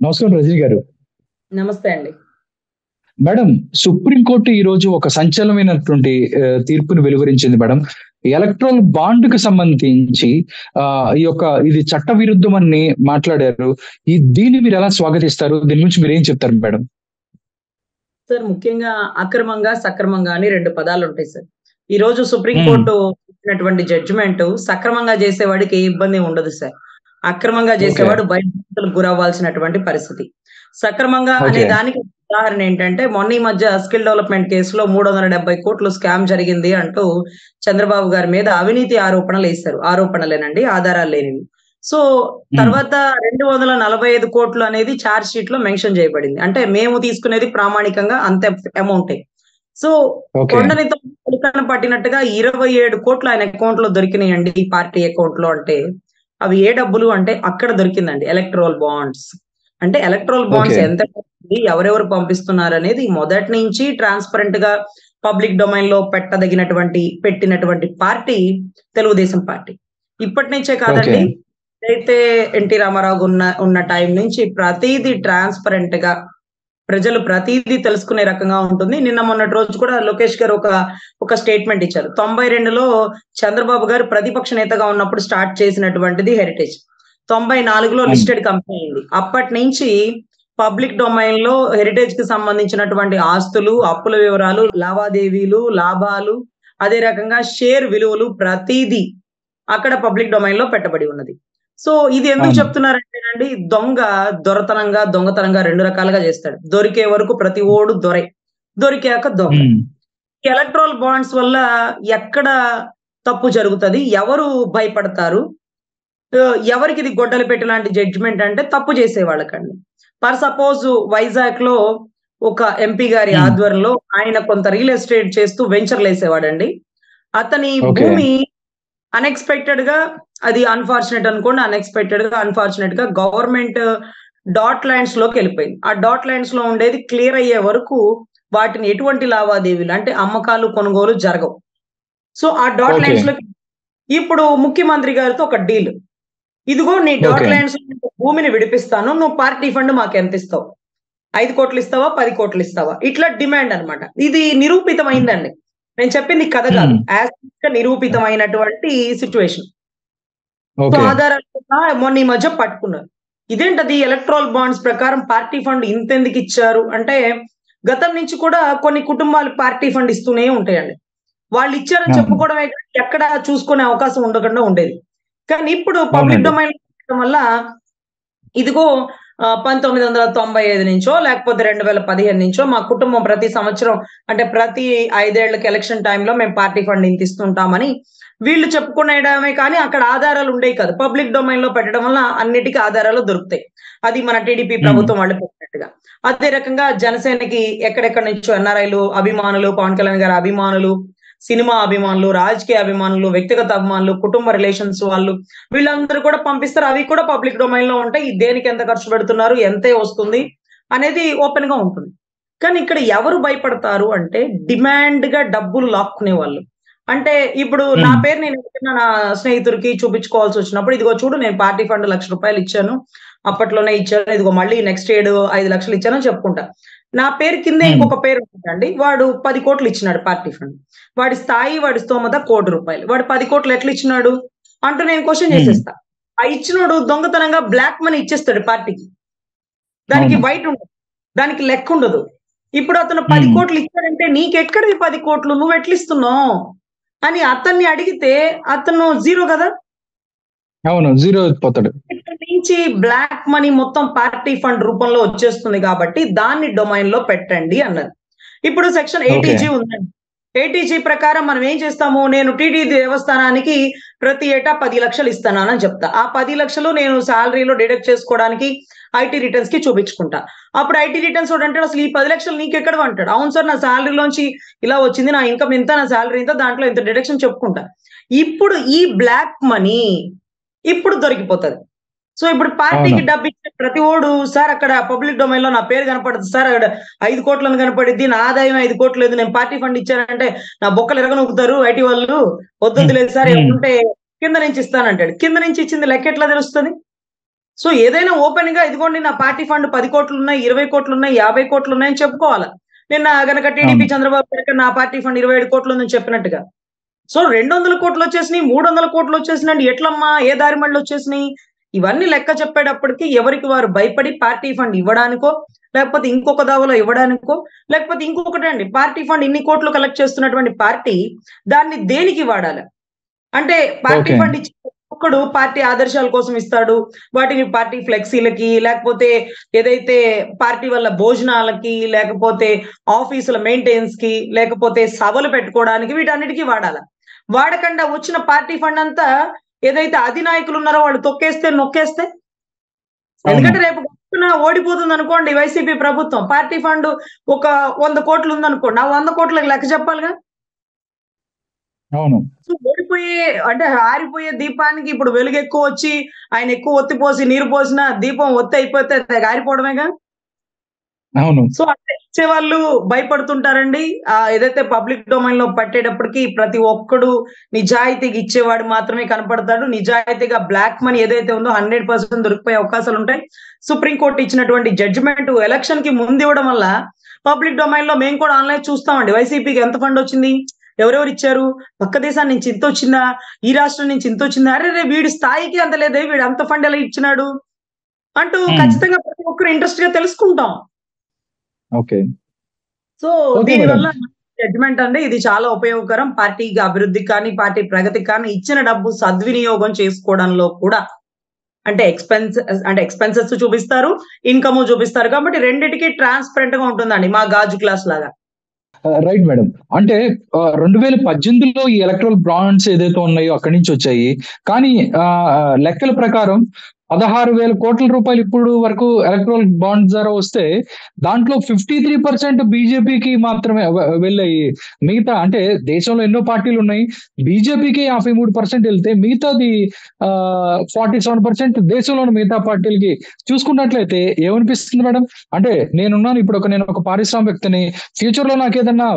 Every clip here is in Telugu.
నమస్కారం రజనీ గారు. నమస్తే అండి. మేడం, సుప్రీంకోర్టు ఈ రోజు ఒక సంచలనమైనటువంటి తీర్పుని వెలువరించింది మేడం. ఎలక్ట్రల్ బాండ్‌కి సంబంధించి ఇది చట్ట విరుద్ధమని మాట్లాడారు. దీన్ని మీరెలా స్వాగతిస్తారు? దీని గురించి మీరేం చెప్తారు మేడం? సార్ ముఖ్యంగా అక్రమంగా, సక్రమంగా అని 2 పదాలుంటాయి సార్. ఈరోజు హ్మ్. సుప్రీంకోర్టు ఇచ్చినటువంటి జడ్జిమెంట్ సక్రమంగా చేసేవాడికి ఏ ఇబ్బంది ఉండదు సార్. అక్రమంగా ఓకే. చేసేవాడు భయభ్రాంతులకు గురవ్వాల్సినటువంటి పరిస్థితి. సక్రమంగా అనే ఓకే. దానికి ఉదాహరణ ఏంటంటే, మొన్న ఈ మధ్య స్కిల్ డెవలప్‌మెంట్ కేసులో 370,00,00,000 స్కామ్ జరిగింది అంటూ చంద్రబాబు గారి మీద అవినీతి ఆరోపణలేశారు. ఆరోపణలేనండి, ఆధారాలు లేనివి. సో, హ్మ్. తర్వాత 245,00,00,000 అనేది చార్జ్ షీట్‌లో మెన్షన్ చేయబడింది. అంటే మేము తీసుకునేది ప్రామాణికంగా అంతే అమౌంటే. So, okay. కొండని తొలికన పట్టినట్టుగా 27,00,00,000 ఆయన అకౌంట్‌లో దొరికినాయండి. ఈ పార్టీ అకౌంట్‌లో అంటే, అవి ఏ డబ్బులు అంటే అక్కడ దొరికిందండి. Electoral bonds. అంటే ఎలక్టోరల్ ఓకే. బాండ్స్ ఎంత ఎవరెవరు పంపిస్తున్నారనేది మొదటి నుంచి ట్రాన్స్‌పరెంట్‌గా పబ్లిక్ డొమైన్‌లో పెట్టినటువంటి పార్టీ తెలుగుదేశం పార్టీ. ఇప్పటి నుంచే ఓకే. కాదండి. అయితే ఎన్టీ రామారావు ఉన్న టైం నుంచి ప్రతీదీ ట్రాన్స్‌పరెంట్‌గా ప్రజలు ప్రతీదీ తెలుసుకునే రకంగా ఉంటుంది. నిన్న మొన్నటి రోజు కూడా లోకేష్ గారు ఒక స్టేట్మెంట్ ఇచ్చారు. 92లో చంద్రబాబు గారు ప్రతిపక్ష నేతగా ఉన్నప్పుడు స్టార్ట్ చేసినటువంటిది హెరిటేజ్. 94లో అవును. లిస్టెడ్ కంపెనీ అయింది. అప్పటినుంచి పబ్లిక్ డొమైన్‌లో హెరిటేజ్‌కి సంబంధించినటువంటి ఆస్తులు, అప్పుల వివరాలు, లావాదేవీలు, లాభాలు, అదే రకంగా షేర్ విలువలు ప్రతీదీ అక్కడ పబ్లిక్ డొమైన్‌లో పెట్టబడి ఉన్నది. సో, ఇది ఎందుకు అవును. చెప్తున్నారంటేనండి, దొంగతనంగా 2 రకాలుగా చేస్తాడు. దొరికే వరకు ప్రతి ఓడు దొరే. దొరికాక దొంగ. హ్మ్. ఎలక్ట్రల్ బాండ్స్ వల్ల ఎక్కడ తప్పు జరుగుతది? ఎవరు భయపడతారు? ఎవరికి ఇది గొడ్డలి పెట్టె లాంటి జడ్జిమెంట్ అంటే తప్పు చేసే వాళ్ళకండి. ఫర్ సపోజ్ వైజాగ్‌లో ఒక ఎంపీ గారి హ్మ్. ఆధ్వర్యంలో ఆయన కొంత రియల్ ఎస్టేట్ చేస్తూ వెంచర్‌లేసేవాడండి. అతని ఓకే. భూమి అన్‌ఎక్స్‌పెక్టెడ్‌గా అది అన్‌ఫార్చునేట్‌గా గవర్నమెంట్ డాట్ లైన్స్‌లోకెళ్ళిపోయింది. ఆ డాట్ లైన్స్‌లో ఉండేది క్లియర్ అయ్యే వరకు వాటిని ఎటువంటి లావాదేవీలు అంటే అమ్మకాలు, కొనుగోలు జరగవు. సో, ఆ డాట్ ఓకే. లైన్స్‌లోకి ఇప్పుడు ముఖ్యమంత్రి గారితో ఒక డీల్. ఇదిగో నీ డాట్ ఓకే. లైన్స్‌లో భూమిని విడిపిస్తాను. నువ్వు పార్టీ ఫండ్ మాకెంతిస్తావు? 5,00,00,000 ఇస్తావా? 10,00,00,000 ఇస్తావా? ఇట్లా డిమాండ్ అన్నమాట. ఇది నిరూపితమైందండి. నేను చెప్పింది కథ కాదు. హ్మ్. యాస్‌టిస్‌గా నిరూపితమైనటువంటి సిట్యుయేషన్. So, okay. ఆధారాలు కూడా మొన్న ఈ మధ్య పట్టుకున్నారు. ఇదేంటది ఎలక్ట్రల్ బాండ్స్ ప్రకారం పార్టీ ఫండ్ ఇంతెందుకిచ్చారు అంటే, గతం నుంచి కూడా కొన్ని కుటుంబాలు పార్టీ ఫండ్ ఇస్తూనే ఉంటాయండి. వాళ్ళిచ్చారని అవును. చెప్పుకోవడమే గానీ, ఎక్కడ చూసుకునే అవకాశం ఉండకుండా ఉండేది. కానీ ఇప్పుడు పబ్లిక్ అవునండి. డొమైన్‌లో పెట్టడం వల్ల ఇదిగో 1995 నుంచో లేకపోతే 2015 నుంచో మా కుటుంబం ప్రతి సంవత్సరం అంటే ప్రతి 5 ఏళ్లకి ఎలక్షన్ టైమ్‌లో మేము పార్టీ ఫండ్ ఇంత ఇస్తుంటామని వీళ్ళు చెప్పుకునేయడమే కానీ అక్కడ ఆధారాలు ఉండేవి కాదు. పబ్లిక్ డొమైన్‌లో పెట్టడం వల్ల అన్నిటికి ఆధారాలు దొరుకుతాయి. అది మన టీడీపీ హ్మ్. ప్రభుత్వం వాళ్ళు పెట్టినట్టుగా. అదే రకంగా జనసేనకి ఎక్కడెక్కడి నుంచో ఎన్ఆర్ఐలు, అభిమానులు, పవన్ కళ్యాణ్ గారి అభిమానులు, సినిమా అభిమానులు, రాజకీయ అభిమానులు, వ్యక్తిగత అభిమానులు, కుటుంబ రిలేషన్స్ వాళ్ళు వీళ్ళందరూ కూడా పంపిస్తారు. అవి కూడా పబ్లిక్ డొమైన్‌లో ఉంటాయి. దేనికి ఎంత ఖర్చు పెడుతున్నారు? ఎంతే వస్తుంది? అనేది ఓపెన్‌గా ఉంటుంది. కానీ ఇక్కడ ఎవరు భయపడతారు అంటే డిమాండ్‌గా డబ్బులు లాక్కునేవాళ్ళు. అంటే ఇప్పుడు నా హ్మ్. పేరు నేను ఎవరికైనా నా స్నేహితుడికి చూపించుకోవాల్సొచ్చినప్పుడు, ఇదిగో చూడు నేను పార్టీ ఫండ్ రూ. 1,00,000 ఇచ్చాను. అప్పట్లోనే ఇచ్చాను. ఇదిగో మళ్ళీ నెక్స్ట్ ఏడు 5,00,000 ఇచ్చానని చెప్పుకుంటా. నా పేరు కిందే హ్మ్. ఇంకొక పేరు ఉంటదండి. వాడు 10,00,00,000 ఇచ్చినాడు పార్టీ ఫండ్. వాడి స్థాయి, వాడి స్తోమత రూ. 1,00,00,000. వాడు 10,00,00,000 ఎట్లా ఇచ్చినాడు? అంటూ నేను క్వెషన్ హ్మ్. చేసేస్తా. ఆ ఇచ్చినోడు దొంగతనంగా బ్లాక్ మనీ ఇచ్చేస్తాడు పార్టీకి. దానికి అవును. వైట్ ఉండదు. దానికి లెక్కుండదు. ఇప్పుడు అతను హ్మ్. 10,00,00,000 ఇచ్చాడంటే నీకెక్కడివి 10,00,00,000 నువ్వెట్లిస్తున్నావు? అని అతన్ని అడిగితే అతను జీరో గదా! అవును. జీరో అయిపోతాడు. ఇక్కడి నుంచి బ్లాక్ మనీ మొత్తం పార్టీ ఫండ్ రూపంలో వచ్చేస్తుంది కాబట్టి దాన్ని డొమైన్‌లో పెట్టండి అన్నారు. ఇప్పుడు సెక్షన్ ఓకే. 80 ఉందండి. 80 ప్రకారం మనం ఏం చేస్తాము? నేను టీటీడీ దేవస్థానానికి ప్రతి ఏటా 10,00,000 ఇస్తున్నానని చెప్తా. ఆ 10,00,000 నేను సాలరీలో డిడక్ట్ చేసుకోవడానికి ఐటీ రిటర్న్స్‌కి చూపించుకుంటా. అప్పుడు ఐటీ రిటర్న్స్ వాడంటాడు అసలు ఈ 10,00,000 నీకెక్కడివి అంటాడు. అవును సార్ నా సాలరీలోంచి ఇలా వచ్చింది. నా ఇన్‌కమ్ ఇంత, నా సాలరీ ఇంత, దాంట్లో ఇంత డిడక్షన్ చెప్పుకుంటా. ఇప్పుడు ఈ బ్లాక్ మనీ ఇప్పుడు దొరికిపోతది. సో, ఇప్పుడు అవును. పార్టీకి డబ్బిచ్చే ప్రతి ఓడు సార్ అక్కడ పబ్లిక్ డొమైన్‌లో నా పేరు కనపడదు సార్. అక్కడ 5,00,00,000 అని కనపడిద్ది. నా ఆదాయం 5,00,00,000 లేదు. నేను పార్టీ ఫండ్ ఇచ్చానంటే నా బొక్కలు ఇరగనూకుతారు ఐటీ వాళ్ళు. హ్మ్. వద్దొద్దులేదు సార్ హ్మ్. ఏమన్నుంటే కింద నుంచి ఇస్తానంటాడు. కింద నుంచి ఇచ్చింది లెక్కెట్లా తెలుస్తది? సో ఏదైనా ఓపెన్ గా ఇదిగోండి నా పార్టీ ఫండ్ 10 కోట్లు ఉన్నాయి, 20 కోట్లు ఉన్నాయి, 50 కోట్లు ఉన్నాయని చెప్పుకోవాలి. నిన్న గనక టీడీపీ అవును. చంద్రబాబు గారు నా పార్టీ ఫండ్ 27 కోట్లు ఉందని చెప్పినట్టుగా. సో 200 కోట్లు వచ్చేసినాయి, 300 కోట్లు వచ్చేసినాయి, ఎట్లమ్మా ఏ దారి మళ్ళీ వచ్చేసినాయి? ఇవన్నీ లెక్క చెప్పేటప్పటికి ఎవరికి వారు భయపడి పార్టీ ఫండ్ ఇవ్వడానికో, లేకపోతే ఇంకొక దావలో ఇవ్వడానికో, లేకపోతే ఇంకొకటండి పార్టీ ఫండ్ ఇన్ని కోట్లు కలెక్ట్ చేస్తున్నటువంటి పార్టీ దాన్ని దేనికి వాడాలి? అంటే పార్టీ ఓకే. ఫండ్ ఇచ్చి ఒక్కడు పార్టీ ఆదర్శాల కోసం ఇస్తాడు. వాటిని పార్టీ ఫ్లెక్సీలకి, లేకపోతే ఏదైతే పార్టీ వల్ల భోజనాలకి, లేకపోతే ఆఫీసుల మెయింటెనెన్స్ కి, లేకపోతే సభలు పెట్టుకోవడానికి వీటన్నిటికీ వాడాల. వాడకుండా వచ్చిన పార్టీ ఫండ్ అంతా ఏదైతే అధినాయకులు ఉన్నారో వాళ్ళు తొక్కేస్తే నొక్కేస్తే, అవును. ఎందుకంటే రేపు ఓడిపోతుంది అనుకోండి వైసీపీ ప్రభుత్వం, పార్టీ ఫండ్ ఒక 100 కోట్లు ఉందనుకోండి, ఆ 100 కోట్లకు లెక్క చెప్పాలిగా. అవును. సో ఓడిపోయే అంటే ఆరిపోయే దీపానికి ఇప్పుడు వెలుగు ఎక్కువ వచ్చి ఆయన ఎక్కువ ఒత్తి పోసి నీరు పోసినా దీపం ఒత్తి అయిపోతే అది ఆరిపోవడమేగా. అవును. సో అంటే ఇచ్చేవాళ్ళు భయపడుతుంటారండి. ఏదైతే పబ్లిక్ డొమైన్ లో పట్టేటప్పటికి ప్రతి ఒక్కడు నిజాయితీగా ఇచ్చేవాడు మాత్రమే కనపడతాడు. నిజాయితీగా బ్లాక్ మనీ ఏదైతే ఉందో 100% దొరికిపోయే అవకాశాలు ఉంటాయి. సుప్రీంకోర్టు ఇచ్చినటువంటి జడ్జిమెంట్ ఎలక్షన్ కి ముందు ఇవ్వడం వల్ల పబ్లిక్ డొమైన్ లో మేము కూడా ఆన్లైన్ చూస్తామండి. వైసీపీకి ఎంత ఫండ్ వచ్చింది, ఎవరెవరు ఇచ్చారు, పక్క దేశాన్ని నుంచి ఇంత వచ్చిందా, ఈ రాష్ట్రం నుంచి ఇంత వచ్చిందా, అరే రే వీడి స్థాయికి అంత లేదే, వీడు అంత ఫండ్ ఎలా ఇచ్చినాడు అంటూ ఖచ్చితంగా ప్రతి ఒక్కరు ఇంట్రెస్ట్ గా తెలుసుకుంటాం. ఓకే. So okay madam. దీనివల్ల జడ్జిమెంట్ అండి ఇది చాలా ఉపయోగకరం. పార్టీకి అభివృద్ధికి కానీ, పార్టీ ప్రగతికి కానీ, ఇచ్చిన డబ్బు సద్వినియోగం చేసుకోవడంలో కూడా అంటే ఎక్స్‌పెన్సెస్ చూపిస్తారు, ఇన్‌కమ్ చూపిస్తారు. కాబట్టి రెండిటికి ట్రాన్స్‌పరెంట్ గా ఉంటుందండి. మా గాజు గ్లాస్ లాగా. Right madam. అంటే 2018లో ఈ ఎలక్ట్రల్ బాండ్స్ ఏదైతే ఉన్నాయో అక్కడి నుంచి వచ్చాయి. కానీ లెక్కల ప్రకారం 16,000 కోట్ల రూపాయలు ఇప్పుడు వరకు ఎలక్ట్రల్ బాండ్స్ ద్వారా వస్తే దాంట్లో 53% బీజేపీకి మాత్రమే వెళ్ళాయి. మిగతా అంటే దేశంలో ఎన్నో పార్టీలు ఉన్నాయి. బీజేపీకి 53% వెళ్తే మిగతాది 47% దేశంలోని మిగతా పార్టీలకి చూసుకున్నట్లయితే ఏమనిపిస్తుంది మేడం? అంటే నేనున్నాను ఇప్పుడు నేను ఒక పారిశ్రామికవేత్తని. ఫ్యూచర్ లో నాకు ఏదన్నా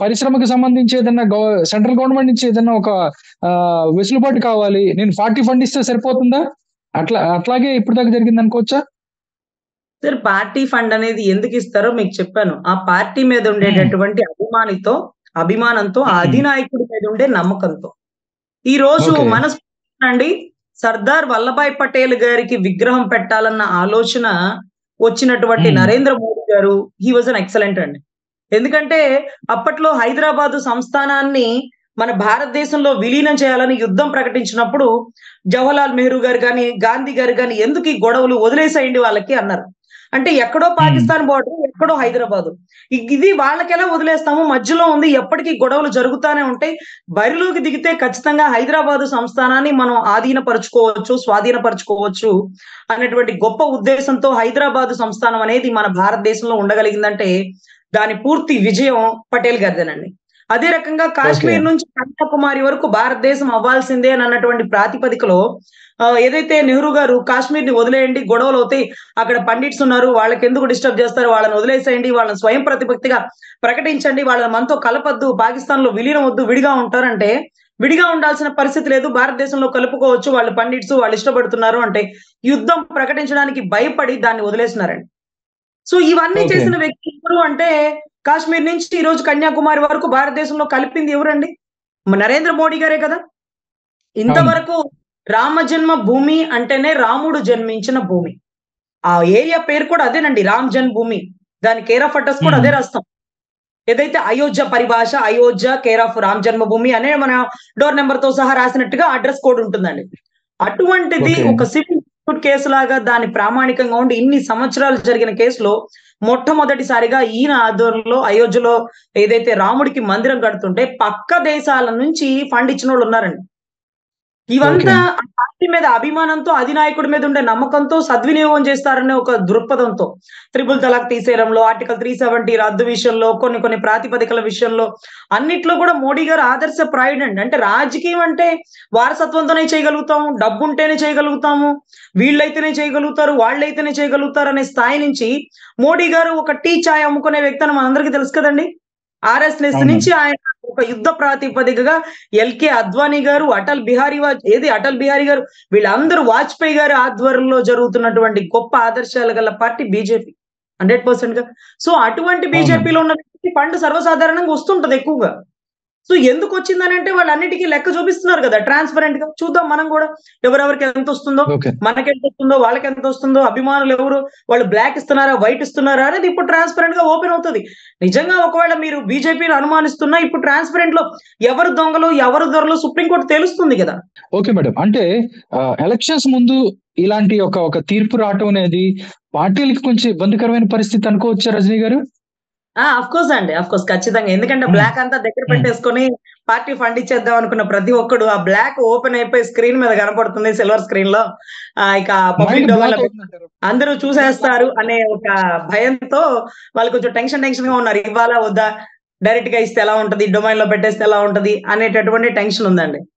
పరిశ్రమకు సంబంధించి ఏదన్నా సెంట్రల్ గవర్నమెంట్ నుంచి ఏదన్నా ఒక వెసులుబాటు కావాలి. నేను 40 ఫండ్ ఇస్తే సరిపోతుందా? అట్లాగే ఇప్పటిదాకా జరిగింది అనుకోవచ్చా? సార్ పార్టీ ఫండ్ అనేది ఎందుకు ఇస్తారో మీకు చెప్పాను. ఆ పార్టీ మీద ఉండేటటువంటి అభిమానంతో, ఆ అధినాయకుడి మీద ఉండే నమ్మకంతో. ఈ రోజు ఓకే. అండి సర్దార్ వల్లభాయ్ పటేల్ గారికి విగ్రహం పెట్టాలన్న ఆలోచన వచ్చినటువంటి నరేంద్ర మోడీ గారు హి వాజ్ అన్ ఎక్సలెంట్ అండి. ఎందుకంటే అప్పట్లో హైదరాబాదు సంస్థానాన్ని మన భారతదేశంలో విలీనం చేయాలని యుద్ధం ప్రకటించినప్పుడు జవహర్లాల్ నెహ్రూ గారు కానీ, గాంధీ గారు కానీ ఎందుకు ఈ గొడవలు వదిలేసేయండి వాళ్ళకి అన్నారు. అంటే ఎక్కడో పాకిస్తాన్ బోర్డర్, ఎక్కడో హైదరాబాదు. ఇది వాళ్ళకెలా వదిలేస్తాము, మధ్యలో ఉంది, ఎప్పటికీ గొడవలు జరుగుతానే ఉంటాయి. బరిలోకి దిగితే ఖచ్చితంగా హైదరాబాదు సంస్థానాన్ని మనం ఆధీనపరుచుకోవచ్చు, స్వాధీనపరుచుకోవచ్చు అనేటువంటి గొప్ప ఉద్దేశంతో హైదరాబాదు సంస్థానం అనేది మన భారతదేశంలో ఉండగలిగిందంటే దాని పూర్తి విజయం పటేల్ గారిదేనండి. అదే రకంగా కాశ్మీర్ నుంచి కన్యాకుమారి వరకు భారతదేశం అవ్వాల్సిందే అన్నటువంటి ప్రాతిపదికలో ఏదైతే నెహ్రూ గారు కాశ్మీర్ ని వదిలేయండి, గొడవలు అవుతాయి, అక్కడ పండిట్స్ ఉన్నారు, వాళ్ళకి ఎందుకు డిస్టర్బ్ చేస్తారు, వాళ్ళని వదిలేసేయండి, వాళ్ళని స్వయం ప్రతిపత్తిగా ప్రకటించండి, వాళ్ళని మనతో కలపద్దు, పాకిస్తాన్ లో విలీనం వద్దు, విడిగా ఉంటారంటే విడిగా ఉండాల్సిన పరిస్థితి లేదు, భారతదేశంలో కలుపుకోవచ్చు, వాళ్ళు పండిట్స్ వాళ్ళు ఇష్టపడుతున్నారు అంటే యుద్ధం ప్రకటించడానికి భయపడి దాన్ని వదిలేసినారండి. సో ఇవన్నీ చేసిన వ్యక్తి ఎవరు అంటే కాశ్మీర్ నుంచి ఈ రోజు కన్యాకుమారి వరకు భారతదేశంలో కలిపింది ఎవరండి? నరేంద్ర మోడీ గారే కదా. ఇంతవరకు రామ జన్మ భూమి అంటేనే రాముడు జన్మించిన భూమి. ఆ ఏరియా పేరు కూడా అదేనండి, రామ్ జన్మ భూమి. దాని కేర్ ఆఫ్ అడ్రస్ కూడా అదే రాస్తాం. ఏదైతే అయోధ్య పరిభాష, అయోధ్య కేర్ ఆఫ్ రామ్ జన్మభూమి అనే మన డోర్ నెంబర్ తో సహా రాసినట్టుగా అడ్రస్ కోడ్ ఉంటుందండి. అటువంటిది ఒక సివిల్ కేసు లాగా దాని ప్రామాణికంగా ఉండి ఇన్ని సంవత్సరాలు జరిగిన కేసులో మొట్టమొదటిసారిగా ఈయన ఆధ్వర్యంలో అయోధ్యలో ఏదైతే రాముడికి మందిరం కడుతుంటే పక్క దేశాల నుంచి ఫండ్ ఇచ్చిన వాళ్ళు ఉన్నారండి. ఇవంతా ఆ పార్టీ మీద అభిమానంతో, అధినాయకుడి మీద ఉండే నమ్మకంతో సద్వినియోగం చేస్తారనే ఒక దృక్పథంతో త్రిపుల్ తలాక్ తీసేయడంలో, ఆర్టికల్ 370 రద్దు విషయంలో, కొన్ని ప్రాతిపదికల విషయంలో అన్నిట్లో కూడా మోడీ గారు ఆదర్శప్రాయుడండి. అంటే రాజకీయం అంటే వారసత్వంతోనే చేయగలుగుతాం, డబ్బు ఉంటేనే చేయగలుగుతాము, వీళ్ళైతేనే చేయగలుగుతారు, వాళ్ళైతేనే చేయగలుగుతారు అనే స్థాయి నుంచి మోడీ గారు ఒక టీ చాయ్ అమ్ముకునే వ్యక్తి అని మనందరికీ తెలుసు కదండి. ఆర్ఎస్ఎస్ అవును. నుంచి ఆయన ఒక యుద్ధ ప్రాతిపదికగా ఎల్కే అద్వానీ గారు, అటల్ బిహారీ గారు, వీళ్ళందరూ వాజ్పేయి గారి ఆధ్వర్యంలో జరుగుతున్నటువంటి గొప్ప ఆదర్శాలు గల పార్టీ బీజేపీ 100% గా. సో అటువంటి అవునండి. బీజేపీలో ఉన్న వ్యక్తికి ఫండ్ సర్వసాధారణంగా వస్తుంటది ఎక్కువగా. సో ఎందుకొచ్చిందనంటే వాళ్ళన్నిటికి లెక్క చూపిస్తున్నారు కదా! ట్రాన్స్‌పరెంట్ గా. చూద్దాం మనం గూడా ఎవరెవరికి ఎంతొస్తుందో, ఓకే. మనకెంతొస్తుందో, వాళ్ళకెంతొస్తుందో, అభిమానులు ఎవరు, వాళ్ళు బ్లాక్ ఇస్తున్నారా, వైట్ ఇస్తున్నారా అనేది ఇప్పుడు ట్రాన్స్‌పరెంట్‌గా ఓపెన్ అవుతది. నిజంగా ఒకవేళ మీరు బీజేపీని అనుమానిస్తున్నా ఇప్పుడు ట్రాన్స్‌పరెంట్‌లో ఎవరు దొంగలు, ఎవరు దొరలు సుప్రీం కోర్ట్ తెలుస్తుంది గదా! Okay madam. అంటే ఎలక్షన్స్ ముందు ఇలాంటి ఒక తీర్పు రావటం అనేది పార్టీలకి కొంచెం ఇబ్బందికరమైన పరిస్థితి అనుకోవచ్చా రజనీ గారు? ఆఫ్‌కోర్స్ అండి. ఆఫ్‌కోర్స్ ఖచ్చితంగా. ఎందుకంటే హ్మ్. బ్లాక్ అంతా దగ్గర హ్మ్. పెట్టేసుకొని పార్టీ ఫండ్ ఇచ్చేద్దాం అనుకున్న ప్రతి ఒక్కడు ఆ బ్లాక్ ఓపెన్ అయిపోయి స్క్రీన్ మీద కనపడుతుంది సిల్వర్ స్క్రీన్‌లో. ఇక మైండ్ పబ్లిక్ డొమైన్‌లో బ్లాక్ అవుతుందంటారు. అందరూ చూసేస్తారు అనే ఒక భయంతో వాళ్ళు కొంచెం టెన్షన్‌గా ఉన్నారు. ఇవ్వాలా? వద్దా? డైరెక్ట్‌గా ఇస్తే ఎలా ఉంటది? డొమైన్‌లో పెట్టేస్తే ఎలా ఉంటది? అనేటటువంటి టెన్షన్ ఉందండి.